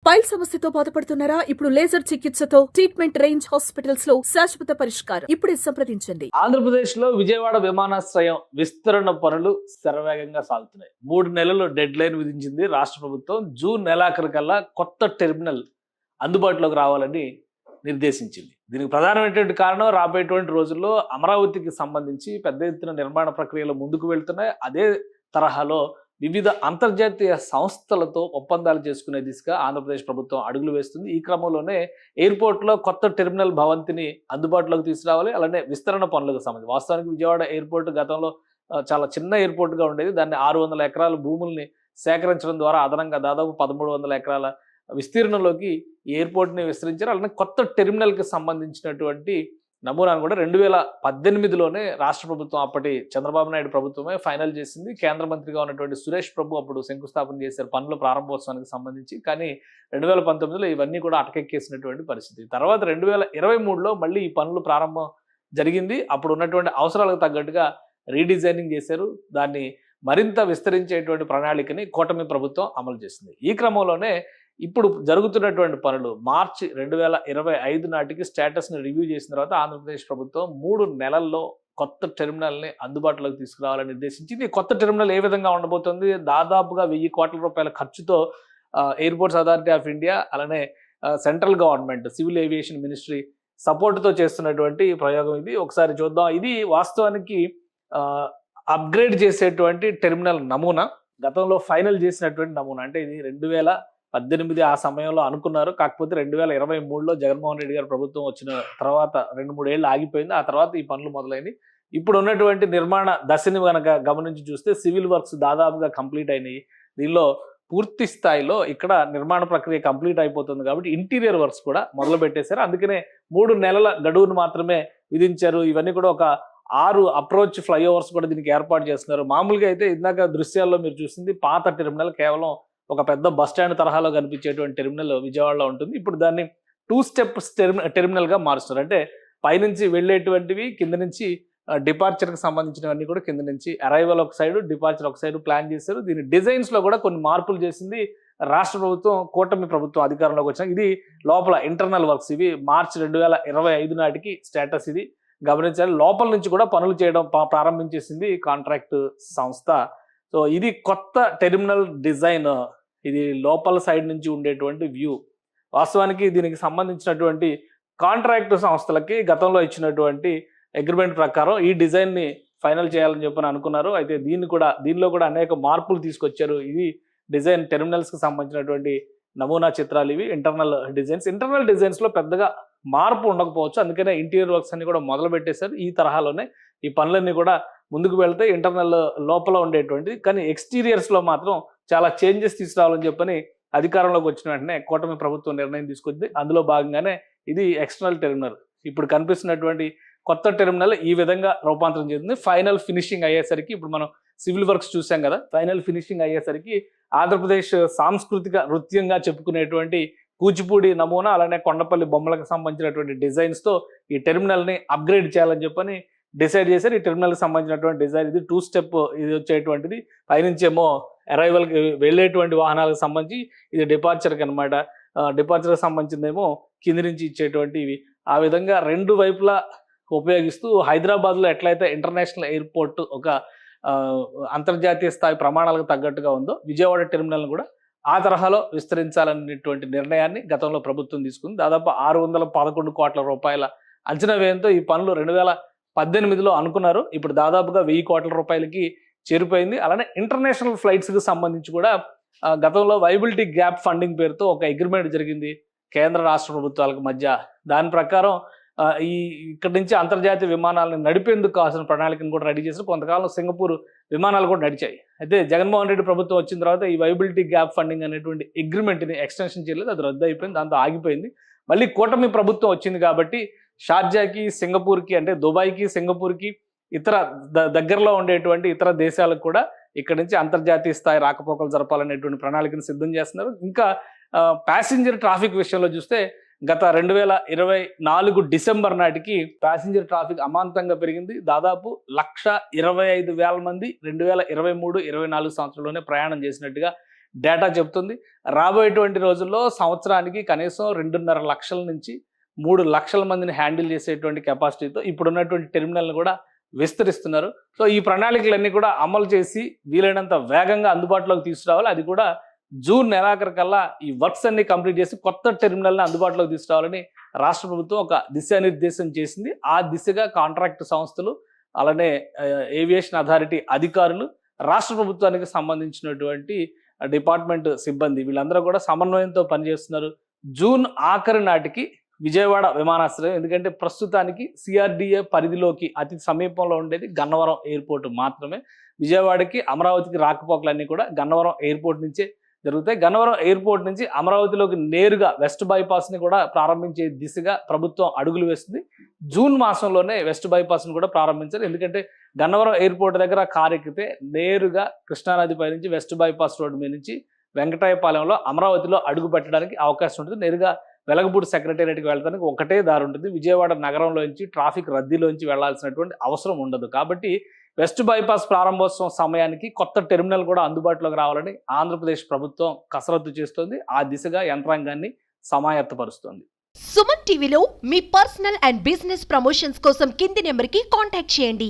Pile సమస్యతో బాధపడుతున్నారా? ఇప్పుడు లేజర్ చికిత్సతో ట్రీట్మెంట్ రేంజ్ హాస్పిటల్స్ లో శాశ్వత పరిష్కారం. ఇప్పుడే సంప్రదించండి. ఆంధ్రప్రదేశ్ లో విజయవాడ విమానాశ్రయం విస్తరణ పనులు శరవేగంగా సాగుతున్నాయి. 3 నెలలు డెడ్ లైన్ విధించింది రాష్ట్ర ప్రభుత్వం. జూన్ నెలాఖరుకల్లా కొత్త టెర్మినల్ అందుబాటులోకి రావాలని నిర్దేశించింది. దీనికి ప్రధానమైనటువంటి కారణం రాబోయేటువంటి రోజుల్లో అమరావతికి సంబంధించి పెద్ద ఎత్తున నిర్మాణ ప్రక్రియలు ముందుకు వెళ్తున్నాయి. అదే తరహాలో వివిధ అంతర్జాతీయ సంస్థలతో ఒప్పందాలు చేసుకునే దిశగా ఆంధ్రప్రదేశ్ ప్రభుత్వం అడుగులు వేస్తుంది. ఈ క్రమంలోనే ఎయిర్పోర్ట్లో కొత్త టెర్మినల్ భవంతిని అందుబాటులోకి తీసుకురావాలి. అలానే విస్తరణ పనులకు సంబంధించి వాస్తవానికి విజయవాడ ఎయిర్పోర్ట్ గతంలో చాలా చిన్న ఎయిర్పోర్ట్గా ఉండేది. దాన్ని 600 ఎకరాల భూముల్ని సేకరించడం ద్వారా అదనంగా దాదాపు 1300 ఎకరాల విస్తీర్ణంలోకి ఈ ఎయిర్పోర్ట్ని విస్తరించారు. అలానే కొత్త టెర్మినల్కి సంబంధించినటువంటి నమూనాను కూడా 2018లోనే రాష్ట్ర ప్రభుత్వం, అప్పటి చంద్రబాబు నాయుడు ప్రభుత్వమే ఫైనల్ చేసింది. కేంద్ర మంత్రిగా ఉన్నటువంటి సురేష్ ప్రభు అప్పుడు శంకుస్థాపన చేశారు పనుల ప్రారంభోత్సవానికి సంబంధించి. కానీ 2019లో ఇవన్నీ కూడా అటకెక్కేసినటువంటి పరిస్థితి. తర్వాత 2023లో మళ్ళీ ఈ పనులు ప్రారంభం జరిగింది. అప్పుడు ఉన్నటువంటి అవసరాలకు తగ్గట్టుగా రీడిజైనింగ్ చేశారు. దాన్ని మరింత విస్తరించేటువంటి ప్రణాళికని కూటమి ప్రభుత్వం అమలు చేసింది. ఈ క్రమంలోనే ఇప్పుడు జరుగుతున్నటువంటి పనులు మార్చి 2025 నాటికి స్టేటస్ని రివ్యూ చేసిన తర్వాత ఆంధ్రప్రదేశ్ ప్రభుత్వం 3 నెలల్లో కొత్త టెర్మినల్ని అందుబాటులోకి తీసుకురావాలని నిర్దేశించింది. కొత్త టెర్మినల్ ఏ విధంగా ఉండబోతుంది? దాదాపుగా 1000 కోట్ల రూపాయల ఖర్చుతో ఎయిర్పోర్ట్స్ అథారిటీ ఆఫ్ ఇండియా అలానే central government civil aviation ministry సపోర్ట్తో చేస్తున్నటువంటి ప్రయోగం ఇది. ఒకసారి చూద్దాం. ఇది వాస్తవానికి అప్గ్రేడ్ చేసేటువంటి టెర్మినల్ నమూనా. గతంలో ఫైనల్ చేసినటువంటి నమూనా. అంటే ఇది 2018 ఆ సమయంలో అనుకున్నారు. కాకపోతే 2023లో జగన్మోహన్ రెడ్డి గారు ప్రభుత్వం వచ్చిన తర్వాత 2-3 ఏళ్ళు ఆగిపోయింది. ఆ తర్వాత ఈ పనులు మొదలైనవి. ఇప్పుడు ఉన్నటువంటి నిర్మాణ దశని కనుక గమనించి చూస్తే సివిల్ వర్క్స్ దాదాపుగా కంప్లీట్ అయినాయి. దీనిలో పూర్తి స్థాయిలో ఇక్కడ నిర్మాణ ప్రక్రియ కంప్లీట్ అయిపోతుంది కాబట్టి ఇంటీరియర్ వర్క్స్ కూడా మొదలు పెట్టేశారు. అందుకనే 3 నెలల గడువును మాత్రమే విధించారు. ఇవన్నీ కూడా ఒక 6 అప్రోచ్ ఫ్లైఓవర్స్ కూడా దీనికి ఏర్పాటు చేస్తున్నారు. మామూలుగా అయితే ఇందాక దృశ్యాల్లో మీరు చూసింది పాత టెర్మినల్, కేవలం ఒక పెద్ద బస్ స్టాండ్ తరహాలో కనిపించేటువంటి టెర్మినల్ విజయవాడలో ఉంటుంది. ఇప్పుడు దాన్ని 2 స్టెప్స్ టెర్మినల్గా మారుస్తున్నారు. అంటే పైనుంచి వెళ్ళేటువంటివి, కింద నుంచి డిపార్చర్కి సంబంధించినవన్నీ కూడా కింద నుంచి అరైవల్ ఒక సైడ్, డిపార్చర్ ఒక సైడ్ ప్లాన్ చేశారు. దీని డిజైన్స్లో కూడా కొన్ని మార్పులు చేసింది రాష్ట్ర ప్రభుత్వం, కూటమి ప్రభుత్వం అధికారంలోకి వచ్చిన. ఇది లోపల ఇంటర్నల్ వర్క్స్. ఇవి మార్చి 2025 నాటికి స్టేటస్ ఇది గమనించాలి. లోపల నుంచి కూడా పనులు చేయడం ప్రారంభించేసింది కాంట్రాక్ట్ సంస్థ. సో ఇది కొత్త టెర్మినల్ డిజైన్. ఇది లోపల సైడ్ నుంచి ఉండేటువంటి వ్యూ. వాస్తవానికి దీనికి సంబంధించినటువంటి కాంట్రాక్ట్ సంస్థలకి గతంలో ఇచ్చినటువంటి అగ్రిమెంట్ ప్రకారం ఈ డిజైన్ని ఫైనల్ చేయాలని చెప్పని అనుకున్నారు. అయితే దీనిలో కూడా అనేక మార్పులు తీసుకొచ్చారు. ఇది డిజైన్ టెర్మినల్స్కి సంబంధించినటువంటి నమూనా చిత్రాలు ఇవి. ఇంటర్నల్ డిజైన్స్లో పెద్దగా మార్పు ఉండకపోవచ్చు. అందుకనే ఇంటీరియర్ వర్క్స్ అన్ని కూడా మొదలు పెట్టేశారు. ఈ తరహాలోనే ఈ పనులన్నీ కూడా ముందుకు వెళ్తే ఇంటర్నల్ లోపల ఉండేటువంటిది. కానీ ఎక్స్టీరియర్స్లో మాత్రం చాలా చేంజెస్ తీసుకురావాలని చెప్పని అధికారంలోకి వచ్చిన వెంటనే కూటమి ప్రభుత్వం నిర్ణయం తీసుకొచ్చింది. అందులో భాగంగానే ఇది ఎక్స్టర్నల్ టెర్మినల్. ఇప్పుడు కనిపిస్తున్నటువంటి కొత్త టెర్మినల్ ఈ విధంగా రూపాంతరం చెందింది. ఫైనల్ ఫినిషింగ్ అయ్యేసరికి, ఇప్పుడు మనం సివిల్ వర్క్స్ చూసాం కదా, ఫైనల్ ఫినిషింగ్ అయ్యేసరికి ఆంధ్రప్రదేశ్ సాంస్కృతిక నృత్యంగా చెప్పుకునేటువంటి కూచిపూడి నమూనా అలానే కొండపల్లి బొమ్మలకు సంబంధించినటువంటి డిజైన్స్తో ఈ టెర్మినల్ని అప్గ్రేడ్ చేయాలని చెప్పని డిసైడ్ చేశారు. ఈ టెర్మినల్కి సంబంధించినటువంటి డిజైన్ ఇది 2 స్టెప్ ఇది వచ్చేటువంటిది. పైనుంచి ఏమో అరైవల్కి వెళ్ళేటువంటి వాహనాలకు సంబంధించి, ఇది డిపార్చర్కి అనమాట. డిపార్చర్కి సంబంధించిందేమో కింది నుంచి ఇచ్చేటువంటి ఇవి. ఆ విధంగా 2 వైపులా ఉపయోగిస్తూ హైదరాబాద్లో ఎట్లయితే ఇంటర్నేషనల్ ఎయిర్పోర్ట్ ఒక అంతర్జాతీయ స్థాయి ప్రమాణాలకు తగ్గట్టుగా ఉందో, విజయవాడ టెర్మినల్ని కూడా ఆ తరహాలో విస్తరించాలనేటువంటి నిర్ణయాన్ని గతంలో ప్రభుత్వం తీసుకుంది. దాదాపు 611 కోట్ల రూపాయల అంచనా వ్యయంతో ఈ పనులు 2018లో అనుకున్నారు. ఇప్పుడు దాదాపుగా 1000 కోట్ల రూపాయలకి చేరిపోయింది. అలానే ఇంటర్నేషనల్ ఫ్లైట్స్కి సంబంధించి కూడా గతంలో వైబిలిటీ గ్యాప్ ఫండింగ్ పేరుతో ఒక అగ్రిమెంట్ జరిగింది కేంద్ర రాష్ట్ర ప్రభుత్వాలకు మధ్య. దాని ప్రకారం ఇక్కడి నుంచి అంతర్జాతీయ విమానాలను నడిపేందుకు కావాల్సిన ప్రణాళికను కూడా రెడీ చేసి కొంతకాలం సింగపూర్ విమానాలు కూడా నడిచాయి. అయితే జగన్మోహన్ రెడ్డి ప్రభుత్వం వచ్చిన తర్వాత ఈ వైబిలిటీ గ్యాప్ ఫండింగ్ అనేటువంటి అగ్రిమెంట్ని ఎక్స్టెన్షన్ చేయలేదు. అది రద్దు అయిపోయింది. దాంతో ఆగిపోయింది. మళ్ళీ కూటమి ప్రభుత్వం వచ్చింది కాబట్టి షార్జాకి, సింగపూర్కి, అంటే దుబాయ్కి, సింగపూర్కి, ఇతర దగ్గరలో ఉండేటువంటి ఇతర దేశాలకు కూడా ఇక్కడి నుంచి అంతర్జాతీయ స్థాయి రాకపోకలు జరపాలనేటువంటి ప్రణాళికను సిద్ధం చేస్తున్నారు. ఇంకా ప్యాసింజర్ ట్రాఫిక్ విషయంలో చూస్తే గత 2024 డిసెంబర్ నాటికి ప్యాసింజర్ ట్రాఫిక్ అమాంతంగా పెరిగింది. దాదాపు 1,25,000 మంది 2023-24 సంవత్సరంలోనే ప్రయాణం చేసినట్టుగా డేటా చెబుతుంది. రాబోయేటువంటి రోజుల్లో సంవత్సరానికి కనీసం 2.5 లక్షల నుంచి 3 లక్షల మందిని హ్యాండిల్ చేసేటువంటి కెపాసిటీతో ఇప్పుడున్నటువంటి టెర్మినల్ని కూడా విస్తరిస్తున్నారు. సో ఈ ప్రణాళికలన్నీ కూడా అమలు చేసి వీలైనంత వేగంగా అందుబాటులోకి తీసుకురావాలి. అది కూడా జూన్ నెలాఖరు కల్లా ఈ వర్క్స్ అన్ని కంప్లీట్ చేసి కొత్త టెర్మినల్ని అందుబాటులోకి తీసుకురావాలని రాష్ట్ర ప్రభుత్వం ఒక దిశానిర్దేశం చేసింది. ఆ దిశగా కాంట్రాక్ట్ సంస్థలు, అలానే ఏవియేషన్ అథారిటీ అధికారులు, రాష్ట్ర ప్రభుత్వానికి సంబంధించినటువంటి డిపార్ట్మెంట్ సిబ్బంది వీళ్ళందరూ కూడా సమన్వయంతో పనిచేస్తున్నారు. జూన్ ఆఖరి నాటికి విజయవాడ విమానాశ్రయం, ఎందుకంటే ప్రస్తుతానికి సిఆర్డిఏ పరిధిలోకి అతి సమీపంలో ఉండేది గన్నవరం ఎయిర్పోర్ట్ మాత్రమే. విజయవాడకి అమరావతికి రాకపోకలన్నీ కూడా గన్నవరం ఎయిర్పోర్ట్ నుంచే జరుగుతాయి. గన్నవరం ఎయిర్పోర్ట్ నుంచి అమరావతిలోకి నేరుగా వెస్ట్ బైపాస్ని కూడా ప్రారంభించే దిశగా ప్రభుత్వం అడుగులు వేస్తుంది. జూన్ మాసంలోనే వెస్ట్ బైపాస్ని కూడా ప్రారంభించారు. ఎందుకంటే గన్నవరం ఎయిర్పోర్ట్ దగ్గర కారు ఎక్కితే నేరుగా కృష్ణానది పై నుంచి వెస్ట్ బైపాస్ రోడ్డు మీద నుంచి వెంకటాయపాలెంలో అమరావతిలో అడుగు పెట్టడానికి అవకాశం ఉంటుంది. నేరుగా వెలగపూడి సెక్రటేరియట్కి వెళ్ళడానికి ఒకటే దారి ఉంటుంది. విజయవాడ నగరంలోంచి ట్రాఫిక్ రద్దీలోంచి వెళ్లాల్సినటువంటి అవసరం ఉండదు. కాబట్టి వెస్ట్ బైపాస్ ప్రారంభోత్సవం సమయానికి కొత్త టెర్మినల్ కూడా అందుబాటులోకి రావాలని ఆంధ్రప్రదేశ్ ప్రభుత్వం కసరత్తు చేస్తోంది. ఆ దిశగా యంత్రాంగాన్ని సమాయత్తపరుస్తోంది. సుమన్ టీవీలో మీ పర్సనల్ అండ్ బిజినెస్ ప్రమోషన్స్ కోసం కింది నెంబర్కి కాంటాక్ట్ చేయండి.